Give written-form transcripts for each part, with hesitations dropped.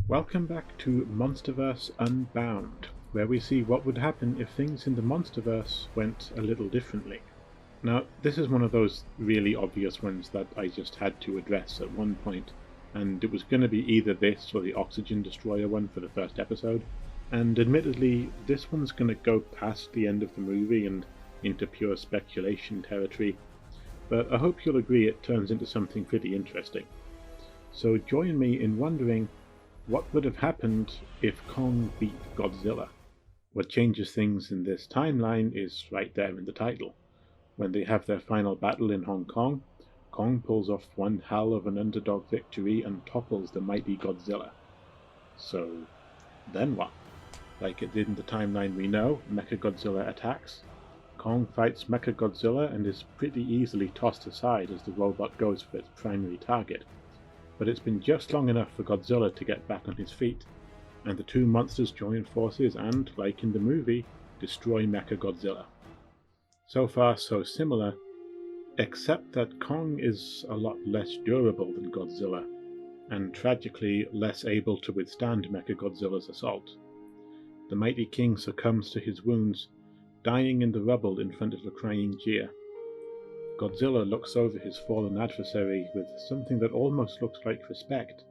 Welcome back to MonsterVerse Unbound, where we see what would happen if things in the MonsterVerse went a little differently. Now, this is one of those really obvious ones that I just had to address at one point, and it was going to be either this or the Oxygen Destroyer one for the first episode, and admittedly, this one's going to go past the end of the movie and into pure speculation territory, but I hope you'll agree it turns into something pretty interesting. So join me in wondering, what would have happened if Kong beat Godzilla? What changes things in this timeline is right there in the title. When they have their final battle in Hong Kong, Kong pulls off one hell of an underdog victory and topples the mighty Godzilla. So, then what? Like it did in the timeline we know, Mechagodzilla attacks. Kong fights Mechagodzilla and is pretty easily tossed aside as the robot goes for its primary target. But it's been just long enough for Godzilla to get back on his feet, and the two monsters join forces and, like in the movie, destroy Mechagodzilla. So far so similar, except that Kong is a lot less durable than Godzilla, and tragically less able to withstand Mechagodzilla's assault. The mighty king succumbs to his wounds, dying in the rubble in front of a crying Jia. Godzilla looks over his fallen adversary with something that almost looks like respect,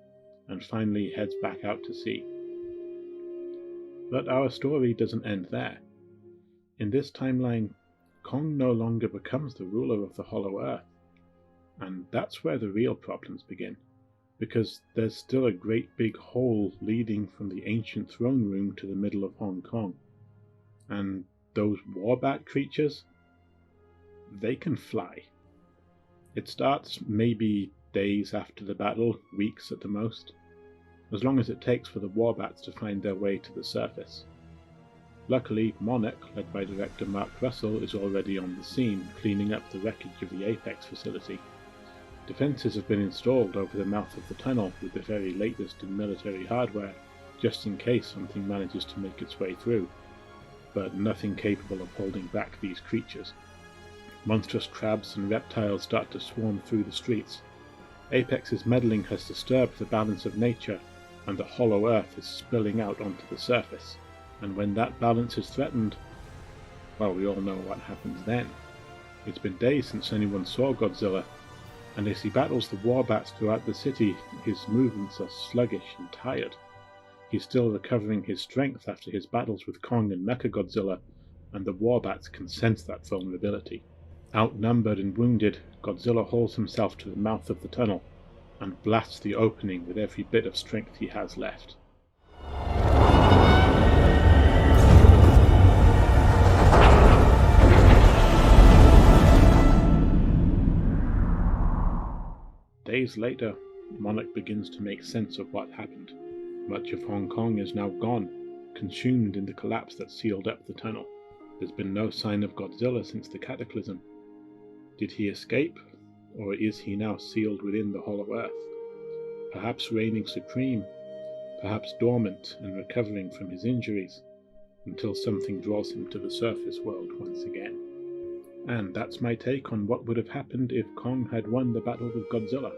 and finally heads back out to sea. But our story doesn't end there. In this timeline, Kong no longer becomes the ruler of the Hollow Earth, and that's where the real problems begin, because there's still a great big hole leading from the ancient throne room to the middle of Hong Kong. And those warbat creatures, they can fly. It starts maybe days after the battle, weeks at the most, as long as it takes for the warbats to find their way to the surface. Luckily, Monarch, led by director Mark Russell, is already on the scene, cleaning up the wreckage of the Apex facility. Defences have been installed over the mouth of the tunnel with the very latest in military hardware, just in case something manages to make its way through, but nothing capable of holding back these creatures. Monstrous crabs and reptiles start to swarm through the streets. Apex's meddling has disturbed the balance of nature, and the hollow earth is spilling out onto the surface. And when that balance is threatened, well, we all know what happens then. It's been days since anyone saw Godzilla, and as he battles the warbats throughout the city, his movements are sluggish and tired. He's still recovering his strength after his battles with Kong and Mechagodzilla, and the warbats can sense that vulnerability. Outnumbered and wounded, Godzilla hauls himself to the mouth of the tunnel and blasts the opening with every bit of strength he has left. Days later, Monarch begins to make sense of what happened. Much of Hong Kong is now gone, consumed in the collapse that sealed up the tunnel. There's been no sign of Godzilla since the cataclysm. Did he escape, or is he now sealed within the hollow earth? Perhaps reigning supreme, perhaps dormant and recovering from his injuries, until something draws him to the surface world once again. And that's my take on what would have happened if Kong had won the battle with Godzilla.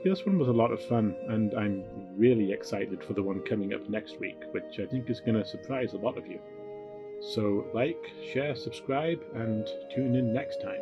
This one was a lot of fun, and I'm really excited for the one coming up next week, which I think is going to surprise a lot of you. So like, share, subscribe, and tune in next time.